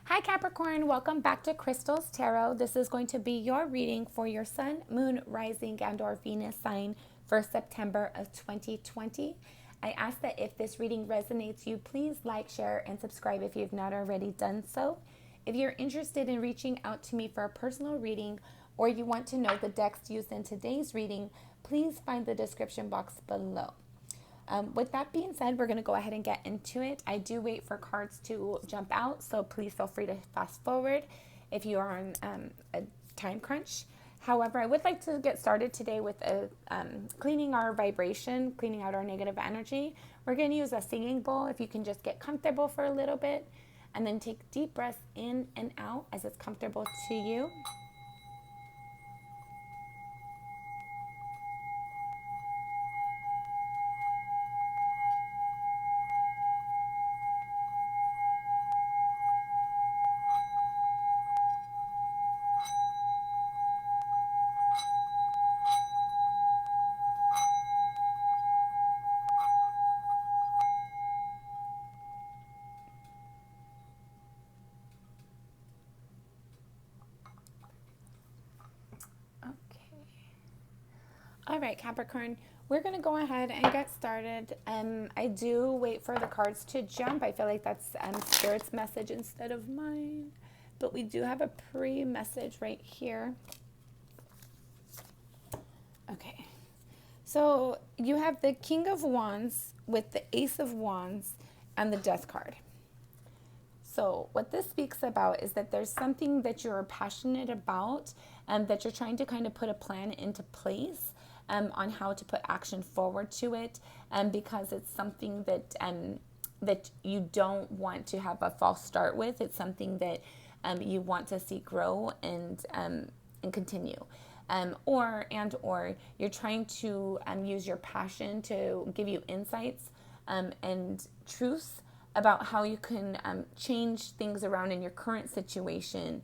Hi Capricorn, welcome back to Crystal's Tarot. This is going to be your reading for your Sun, Moon, Rising, and or Venus sign for September of 2020. I ask that if this reading resonates you, please like, share, and subscribe if you've not already done so. If you're interested in reaching out to me for a personal reading or you want to know the decks used in today's reading, please find the description box below. With that being said, we're going to go ahead and get into it. I do wait for cards to jump out, so please feel free to fast forward if you are on a time crunch. However, I would like to get started today with cleaning our vibration, cleaning out our negative energy. We're going to use a singing bowl. If you can just get comfortable for a little bit and then take deep breaths in and out as it's comfortable to you. Okay. All right, Capricorn, we're going to go ahead and get started. I do wait for the cards to jump. I feel like that's Spirit's message instead of mine. But we do have a pre-message right here. Okay. So you have the King of Wands with the Ace of Wands and the Death card. So what this speaks about is that there's something that you're passionate about and that you're trying to kind of put a plan into place on how to put action forward to it, because it's something that that you don't want to have a false start with. It's something that you want to see grow and continue. Or you're trying to use your passion to give you insights and truths about how you can change things around in your current situation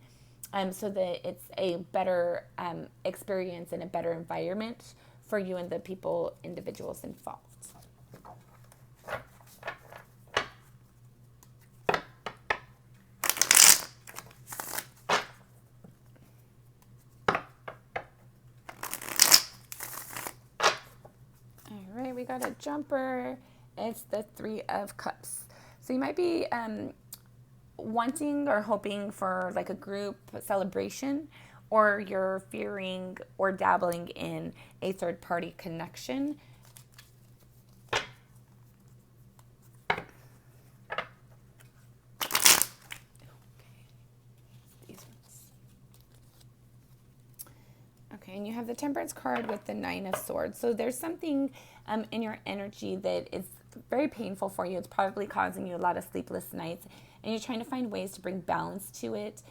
so that it's a better experience and a better environment for you and the individuals involved. All right, we got a jumper. It's the Three of Cups. So you might be wanting or hoping for like a group celebration, or you're fearing or dabbling in a third party connection. Okay, and you have the Temperance card with the Nine of Swords. So there's something in your energy that is very painful for you. It's probably causing you a lot of sleepless nights, and you're trying to find ways to bring balance to it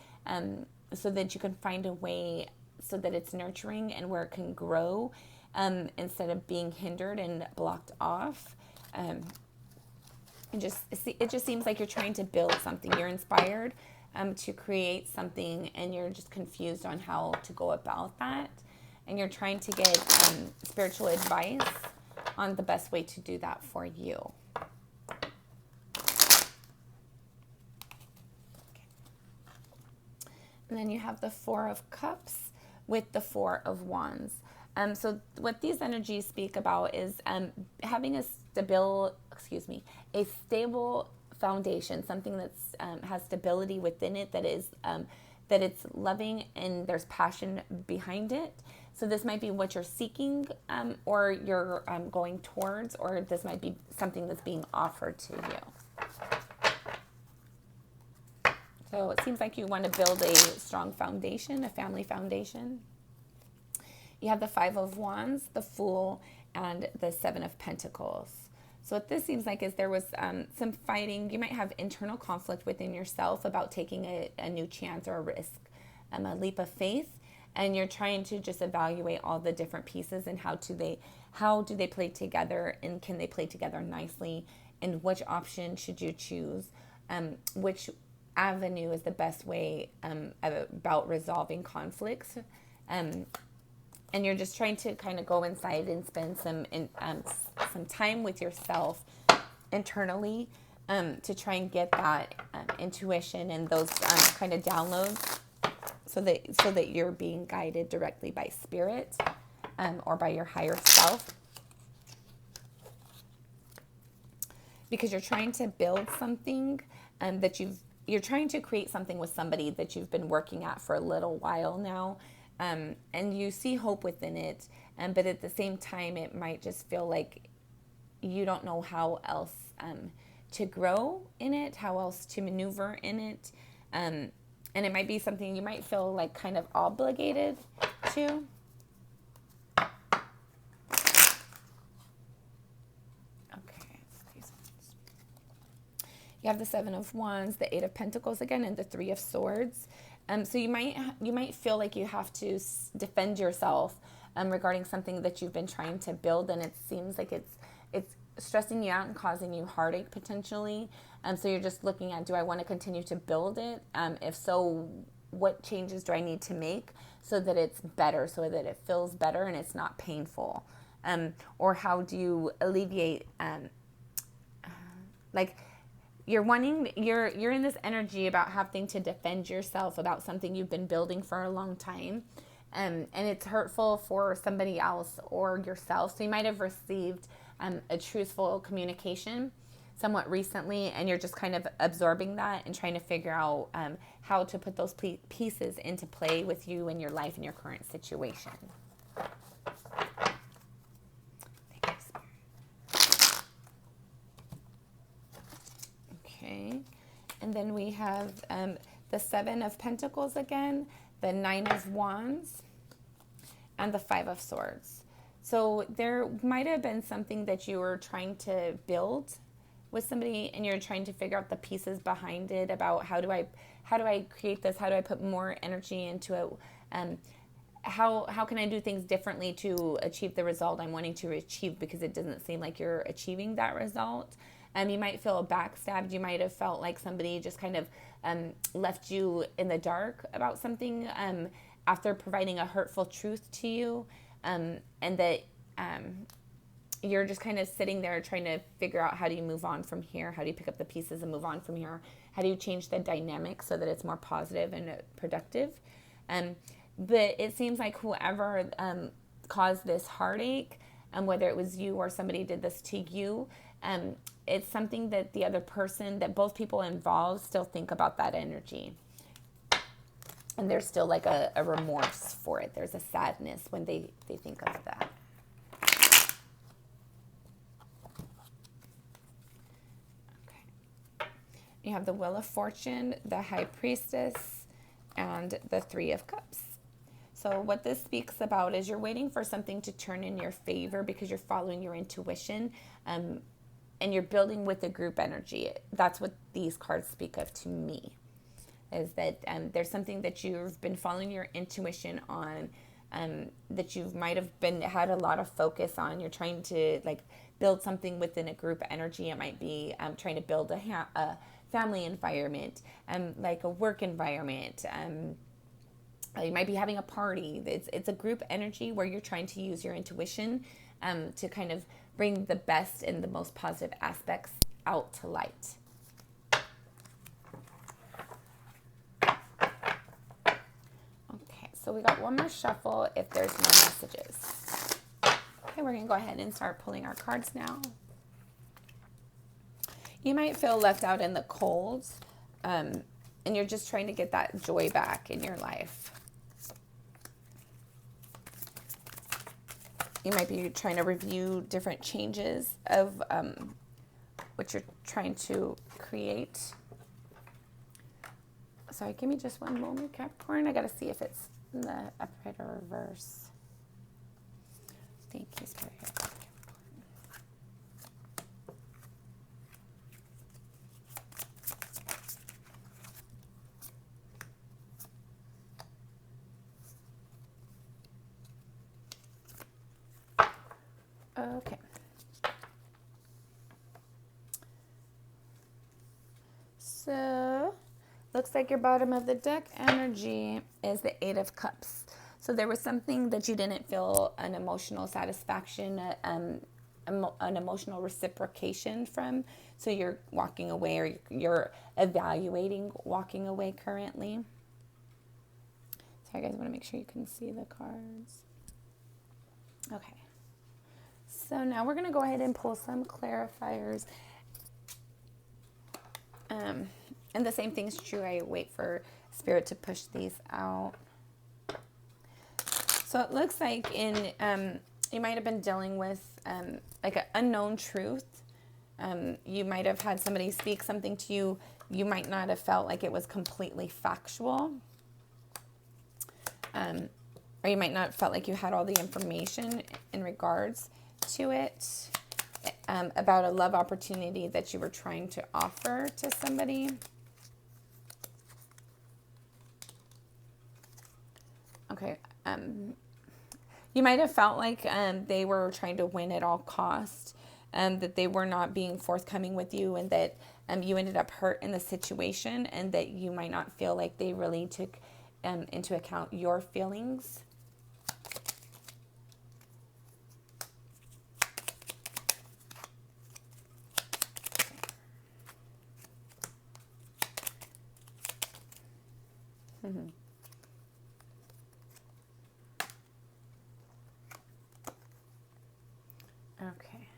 so that you can find a way so that it's nurturing and where it can grow instead of being hindered and blocked off. It just seems like you're trying to build something. You're inspired to create something, and you're just confused on how to go about that. And you're trying to get spiritual advice on the best way to do that for you. And then you have the Four of Cups with the Four of Wands. So what these energies speak about is having a stable foundation, something that's has stability within it, that it's loving and there's passion behind it. So this might be what you're seeking or you're going towards, or this might be something that's being offered to you. So it seems like you want to build a strong foundation, a family foundation. You have the Five of Wands, the Fool, and the Seven of Pentacles. So what this seems like is there was some fighting. You might have internal conflict within yourself about taking a new chance or a risk, a leap of faith. And you're trying to just evaluate all the different pieces and how do they play together, and can they play together nicely, and which option should you choose, which avenue is the best way about resolving conflicts, and you're just trying to kind of go inside and spend some time with yourself internally to try and get that intuition and those kind of downloads, so that you're being guided directly by spirit or by your higher self, because you're trying to build something that you're trying to create something with somebody that you've been working at for a little while now, and you see hope within it, but at the same time it might just feel like you don't know how else to grow in it, how else to maneuver in it, and it might be something you might feel like kind of obligated to. You have the Seven of Wands, the Eight of Pentacles again, and the Three of Swords. So you might feel like you have to defend yourself regarding something that you've been trying to build, and it seems like it's stressing you out and causing you heartache potentially. So you're just looking at, do I want to continue to build it? If so, what changes do I need to make so that it's better, so that it feels better and it's not painful? Or how do you alleviate like you're in this energy about having to defend yourself about something you've been building for a long time, and it's hurtful for somebody else or yourself. So you might have received a truthful communication somewhat recently, and you're just kind of absorbing that and trying to figure out how to put those pieces into play with you in your life and your current situation. Okay, and then we have the Seven of Pentacles again, the Nine of Wands, and the Five of Swords. So there might have been something that you were trying to build with somebody, and you're trying to figure out the pieces behind it, about how do I create this? How do I put more energy into it? How can I do things differently to achieve the result I'm wanting to achieve, because it doesn't seem like you're achieving that result. You might feel backstabbed. You might have felt like somebody just kind of left you in the dark about something after providing a hurtful truth to you, and that you're just kind of sitting there trying to figure out, how do you move on from here? How do you pick up the pieces and move on from here? How do you change the dynamic so that it's more positive and productive? But it seems like whoever caused this heartache, whether it was you or somebody did this to you, it's something that the other person, that both people involved still think about that energy. And there's still like a remorse for it. There's a sadness when they think of that. Okay. You have the Wheel of Fortune, the High Priestess, and the Three of Cups. So what this speaks about is you're waiting for something to turn in your favor because you're following your intuition, and you're building with the group energy. That's what these cards speak of to me, is that there's something that you've been following your intuition on, that you might have had a lot of focus on. You're trying to like build something within a group energy. It might be trying to build a family environment, like a work environment. You might be having a party. It's a group energy where you're trying to use your intuition to kind of bring the best and the most positive aspects out to light. Okay, so we got one more shuffle if there's no messages. Okay, we're going to go ahead and start pulling our cards now. You might feel left out in the cold, and you're just trying to get that joy back in your life. You might be trying to review different changes of what you're trying to create. Sorry, give me just one moment, Capricorn. I got to see if it's in the upright or reverse. Thank you, Spirit. Okay. So, looks like your bottom of the deck energy is the Eight of Cups. So there was something that you didn't feel an emotional satisfaction, an emotional reciprocation from. So you're walking away, or you're evaluating walking away currently. Sorry, guys, I want to make sure you can see the cards. Okay. So now we're going to go ahead and pull some clarifiers. And the same thing's true. I wait for Spirit to push these out. So it looks like you might have been dealing with like an unknown truth. You might have had somebody speak something to you. You might not have felt like it was completely factual. Or you might not have felt like you had all the information in regards to it, about a love opportunity that you were trying to offer to somebody. Okay. You might have felt like they were trying to win at all costs, that they were not being forthcoming with you, and that you ended up hurt in the situation, and that you might not feel like they really took into account your feelings. Mm-hmm. Okay.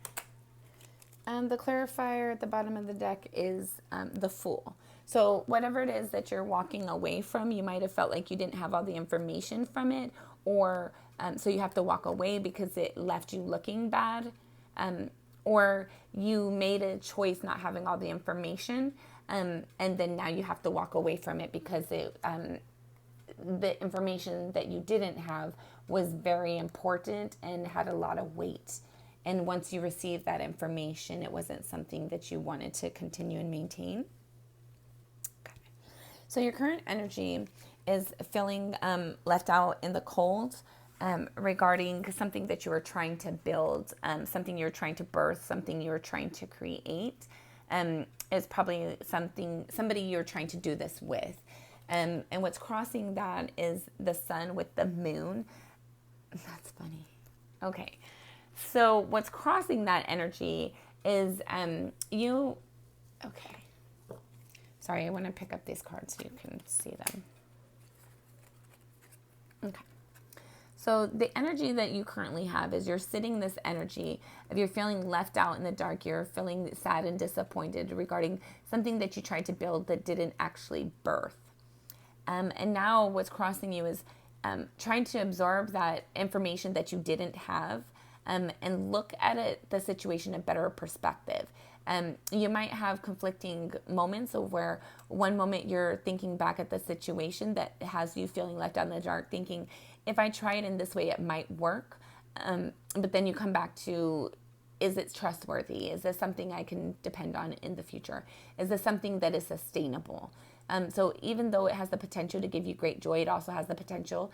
The clarifier at the bottom of the deck is the Fool. So whatever it is that you're walking away from, you might have felt like you didn't have all the information from it, or so you have to walk away because it left you looking bad, or you made a choice not having all the information, and then now you have to walk away from it because the information that you didn't have was very important and had a lot of weight. And once you received that information, it wasn't something that you wanted to continue and maintain. Okay. So your current energy is feeling left out in the cold, regarding something that you were trying to build, something you're trying to birth, something you're trying to create. Is probably somebody you're trying to do this with. And what's crossing that is the sun with the moon. That's funny. Okay. So what's crossing that energy is you. Okay. Sorry, I want to pick up these cards so you can see them. Okay. So the energy that you currently have is you're sitting this energy of you're feeling left out in the dark. You're feeling sad and disappointed regarding something that you tried to build that didn't actually birth. And now what's crossing you is trying to absorb that information that you didn't have, and look at it, the situation, a better perspective. You might have conflicting moments of where one moment you're thinking back at the situation that has you feeling left out in the dark, thinking, if I try it in this way, it might work. But then you come back to, is it trustworthy? Is this something I can depend on in the future? Is this something that is sustainable? So even though it has the potential to give you great joy, it also has the potential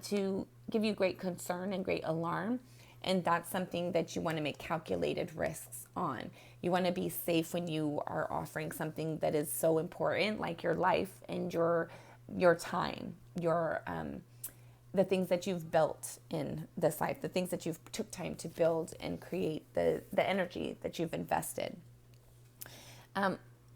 to give you great concern and great alarm. And that's something that you want to make calculated risks on. You want to be safe when you are offering something that is so important, like your life and your time, the things that you've built in this life, the things that you've took time to build and create, the energy that you've invested.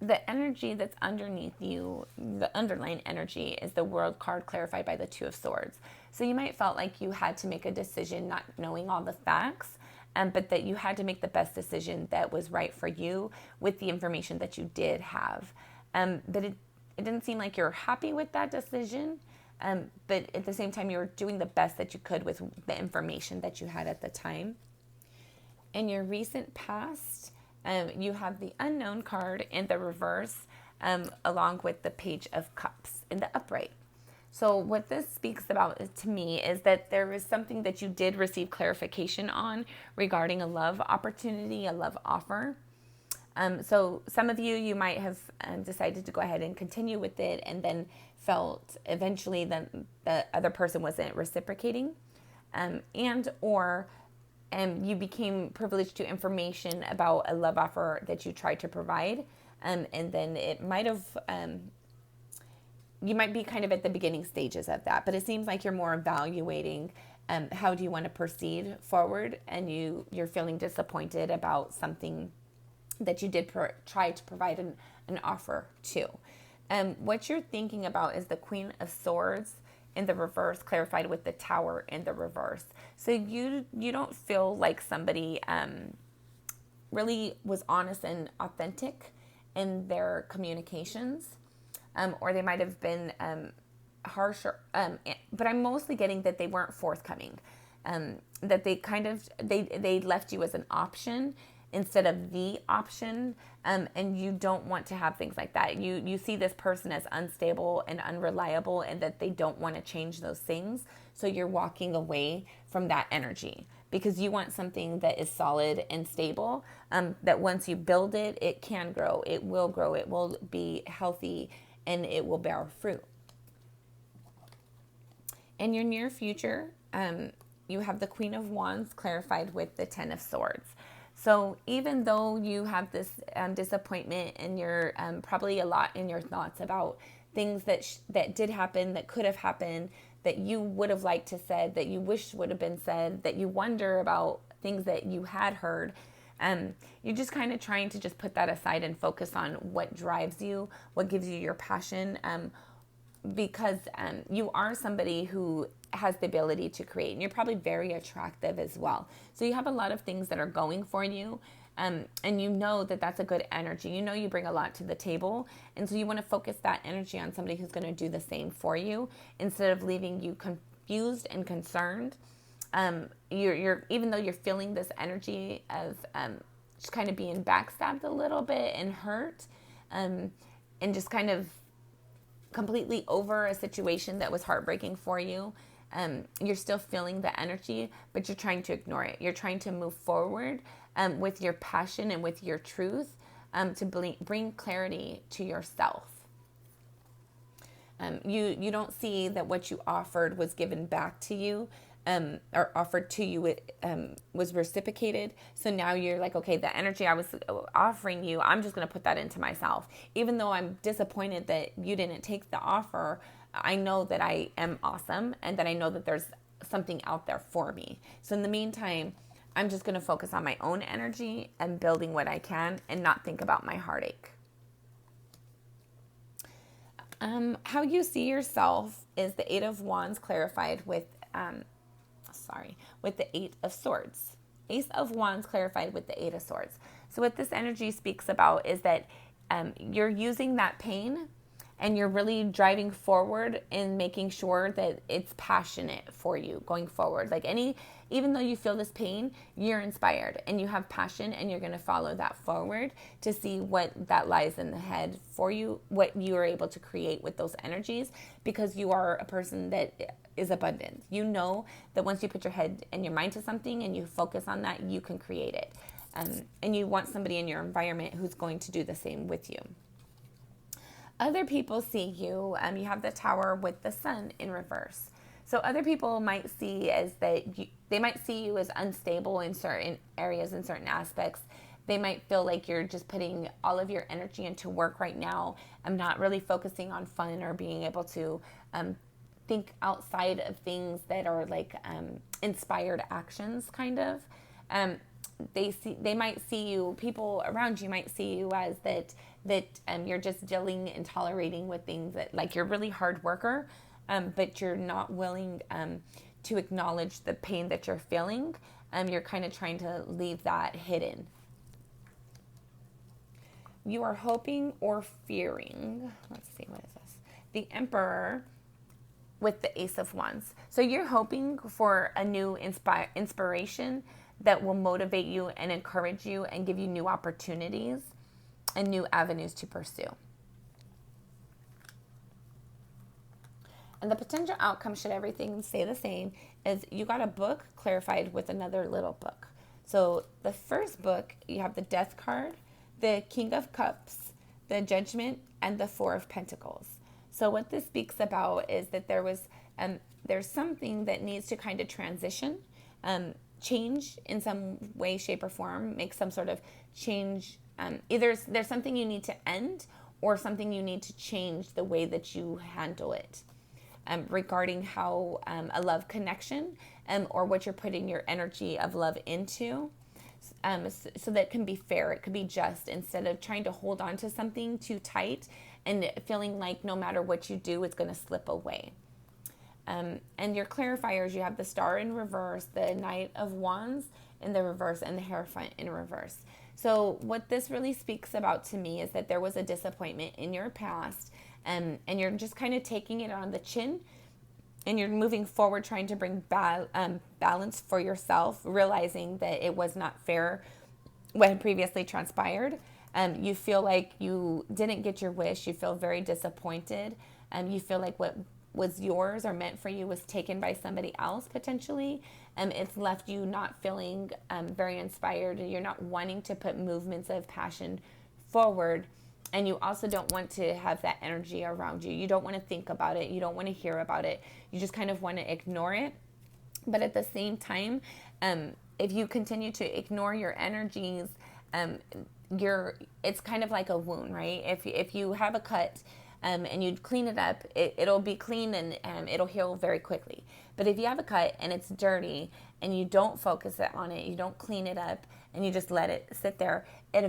The energy that's underneath you, the underlying energy, is the World card clarified by the Two of Swords. So you might felt like you had to make a decision not knowing all the facts, but that you had to make the best decision that was right for you with the information that you did have. But it didn't seem like you're happy with that decision, but at the same time, you were doing the best that you could with the information that you had at the time. In your recent past, you have the Unknown card in the reverse, along with the Page of Cups in the upright. So what this speaks about to me is that there is something that you did receive clarification on regarding a love opportunity, a love offer. So some of you might have decided to go ahead and continue with it, and then felt eventually that the other person wasn't reciprocating, or you became privileged to information about a love offer that you tried to provide, and then it might have, you might be kind of at the beginning stages of that, but it seems like you're more evaluating how do you want to proceed forward, and you're feeling disappointed about something that you did try to provide an offer to. What you're thinking about is the Queen of Swords in the reverse, clarified with the Tower in the reverse. So you don't feel like somebody really was honest and authentic in their communications, or they might have been harsher. But I'm mostly getting that they weren't forthcoming, that they left you as an option instead of the option, and you don't want to have things like that. You see this person as unstable and unreliable, and that they don't want to change those things. So you're walking away from that energy because you want something that is solid and stable, that once you build it, it can grow, it will be healthy, and it will bear fruit. In your near future, you have the Queen of Wands clarified with the Ten of Swords. So even though you have this disappointment, and you're probably a lot in your thoughts about things that did happen, that could have happened, that you would have liked to said, that you wish would have been said, that you wonder about things that you had heard, you're just kind of trying to just put that aside and focus on what drives you, what gives you your passion, because you are somebody who has the ability to create, and you're probably very attractive as well. So you have a lot of things that are going for you, and you know that that's a good energy. You know you bring a lot to the table, and so you want to focus that energy on somebody who's going to do the same for you instead of leaving you confused and concerned. You're even though you're feeling this energy of just kind of being backstabbed a little bit and hurt, and just kind of completely over a situation that was heartbreaking for you. You're still feeling the energy, but you're trying to ignore it. You're trying to move forward with your passion and with your truth, to bring clarity to yourself. You don't see that what you offered was given back to you, or offered to you, was reciprocated. So now you're like, okay, the energy I was offering you, I'm just going to put that into myself. Even though I'm disappointed that you didn't take the offer, I know that I am awesome, and that I know that there's something out there for me. So in the meantime, I'm just going to focus on my own energy and building what I can, and not think about my heartache. How you see yourself is the Eight of Wands clarified with the Eight of Swords. Ace of Wands clarified with the Eight of Swords. So what this energy speaks about is that you're using that pain, and you're really driving forward and making sure that it's passionate for you going forward. Even though you feel this pain, you're inspired and you have passion, and you're going to follow that forward to see what that lies in the head for you, what you are able to create with those energies, because you are a person that is abundant. You know that once you put your head and your mind to something and you focus on that, you can create it. And you want somebody in your environment who's going to do the same with you. Other people see you, you have the Tower with the Sun in reverse. So other people might see as that they might see you as unstable in certain areas, in certain aspects. They might feel like you're just putting all of your energy into work right now. I'm not really focusing on fun or being able to think outside of things that are like inspired actions, kind of. They might see you, people around you might see you as that you're just dealing and tolerating with things, that like you're a really hard worker, but you're not willing to acknowledge the pain that you're feeling. You're kind of trying to leave that hidden. You are hoping or fearing. Let's see, what is this? The Emperor with the Ace of Wands. So you're hoping for a new inspiration that will motivate you and encourage you and give you new opportunities and new avenues to pursue. And the potential outcome, should everything stay the same, is you got a book clarified with another little book. So the first book, you have the Death card, the King of Cups, the Judgment, and the Four of Pentacles. So what this speaks about is that there's something that needs to kind of transition, change in some way, shape, or form, make some sort of change. Either there's something you need to end, or something you need to change the way that you handle it, regarding how a love connection, or what you're putting your energy of love into. so that it can be fair, it could be just, instead of trying to hold on to something too tight and feeling like no matter what you do, it's going to slip away. And your clarifiers, you have the Star in reverse, the Knight of Wands in the reverse, and the Hierophant in reverse. So what this really speaks about to me is that there was a disappointment in your past, and you're just kind of taking it on the chin, and you're moving forward trying to bring balance for yourself, realizing that it was not fair what had previously transpired. You feel like you didn't get your wish. You feel very disappointed. You feel like what was yours or meant for you was taken by somebody else potentially. It's left you not feeling very inspired. You're not wanting to put movements of passion forward. And you also don't want to have that energy around you. You don't want to think about it. You don't want to hear about it. You just kind of want to ignore it. But at the same time, if you continue to ignore your energies, it's kind of like a wound, right? If you have a cut, and you clean it up, it'll be clean and it'll heal very quickly. But if you have a cut and it's dirty and you don't focus on it, you don't clean it up, and you just let it sit there, it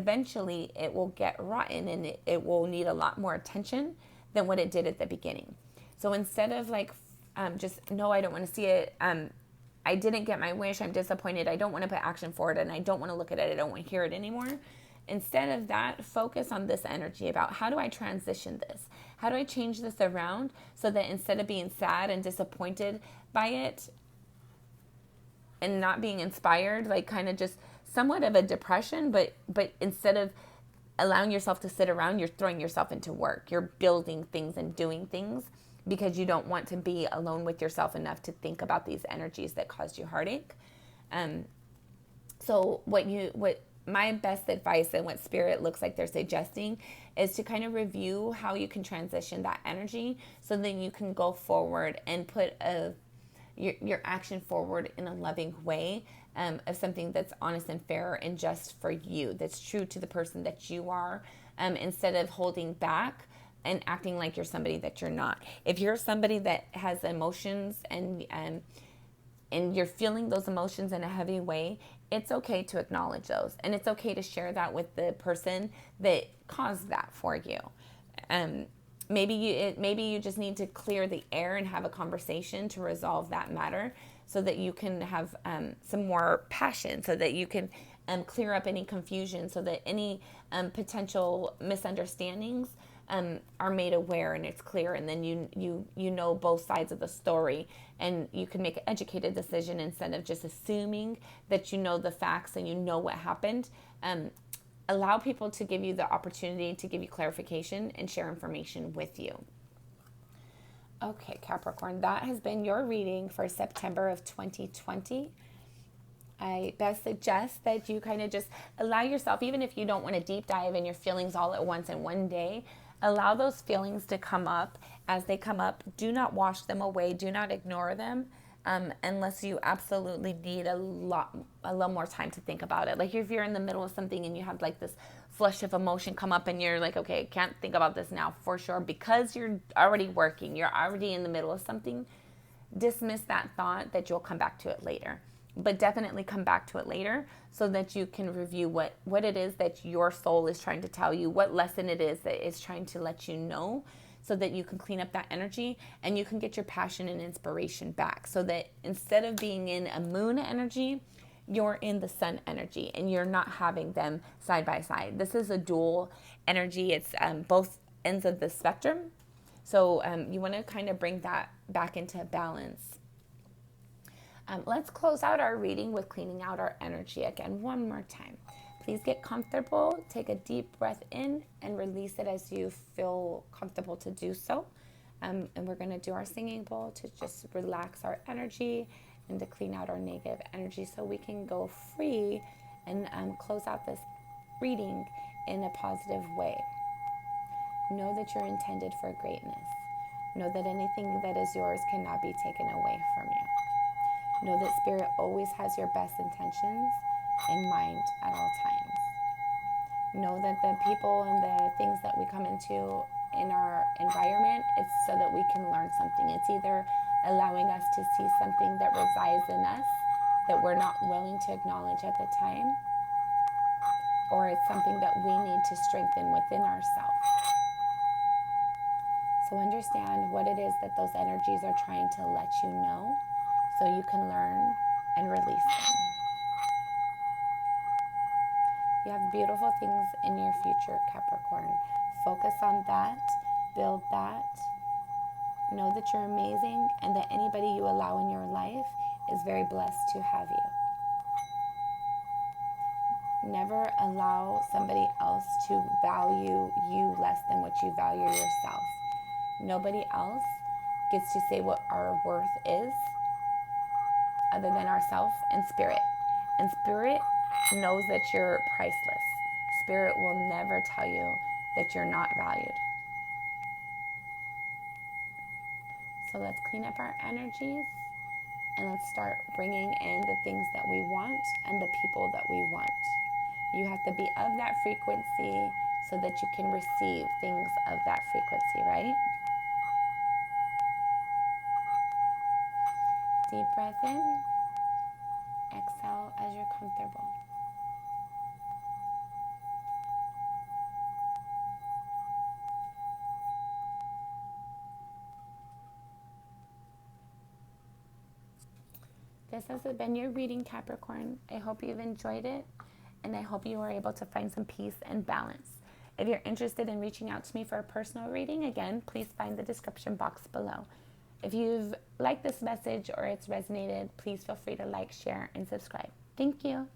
will get rotten, and it will need a lot more attention than what it did at the beginning. So instead of like, just, no, I don't want to see it. I didn't get my wish. I'm disappointed. I don't want to put action forward, and I don't want to look at it. I don't want to hear it anymore. Instead of that, focus on this energy about how do I transition this? How do I change this around so that instead of being sad and disappointed by it and not being inspired, like kind of just somewhat of a depression, but instead of allowing yourself to sit around, you're throwing yourself into work. You're building things and doing things because you don't want to be alone with yourself enough to think about these energies that caused you heartache. So what my best advice and what Spirit looks like they're suggesting is to kind of review how you can transition that energy so then you can go forward and put your action forward in a loving way, of something that's honest and fair and just for you, that's true to the person that you are, instead of holding back and acting like you're somebody that you're not. If you're somebody that has emotions and you're feeling those emotions in a heavy way, it's okay to acknowledge those. And it's okay to share that with the person that caused that for you. Maybe you just need to clear the air and have a conversation to resolve that matter so that you can have some more passion, so that you can clear up any confusion, so that any potential misunderstandings are made aware and it's clear, and then you know both sides of the story, and you can make an educated decision instead of just assuming that you know the facts and you know what happened. Allow people to give you the opportunity to give you clarification and share information with you. Okay, Capricorn, that has been your reading for September of 2020. I best suggest that you kind of just allow yourself, even if you don't want to deep dive in your feelings all at once in one day, allow those feelings to come up as they come up. Do not wash them away. Do not ignore them unless you absolutely need a little more time to think about it. Like if you're in the middle of something and you have like this flush of emotion come up and you're like, okay, can't think about this now for sure because you're already working. You're already in the middle of something. Dismiss that thought that you'll come back to it later. But definitely come back to it later so that you can review what it is that your soul is trying to tell you, what lesson it is that it's trying to let you know, so that you can clean up that energy and you can get your passion and inspiration back, so that instead of being in a moon energy, you're in the sun energy and you're not having them side by side. This is a dual energy. It's both ends of the spectrum. So you want to kind of bring that back into balance. Let's close out our reading with cleaning out our energy again one more time. Please get comfortable. Take a deep breath in and release it as you feel comfortable to do so. And we're going to do our singing bowl to just relax our energy and to clean out our negative energy so we can go free and close out this reading in a positive way. Know that you're intended for greatness. Know that anything that is yours cannot be taken away from you. Know that Spirit always has your best intentions in mind at all times. Know that the people and the things that we come into in our environment, it's so that we can learn something. It's either allowing us to see something that resides in us that we're not willing to acknowledge at the time, or it's something that we need to strengthen within ourselves. So understand what it is that those energies are trying to let you know so you can learn and release them. You have beautiful things in your future, Capricorn. Focus on that, build that. Know that you're amazing and that anybody you allow in your life is very blessed to have you. Never allow somebody else to value you less than what you value yourself. Nobody else gets to say what our worth is other than ourself and spirit. And spirit knows that you're priceless. Spirit will never tell you that you're not valued. So let's clean up our energies and let's start bringing in the things that we want and the people that we want. You have to be of that frequency so that you can receive things of that frequency, right? Deep breath in, exhale as you're comfortable. This has been your reading, Capricorn. I hope you've enjoyed it, and I hope you were able to find some peace and balance. If you're interested in reaching out to me for a personal reading, again, please find the description box below. If you've liked this message or it's resonated, please feel free to like, share, and subscribe. Thank you.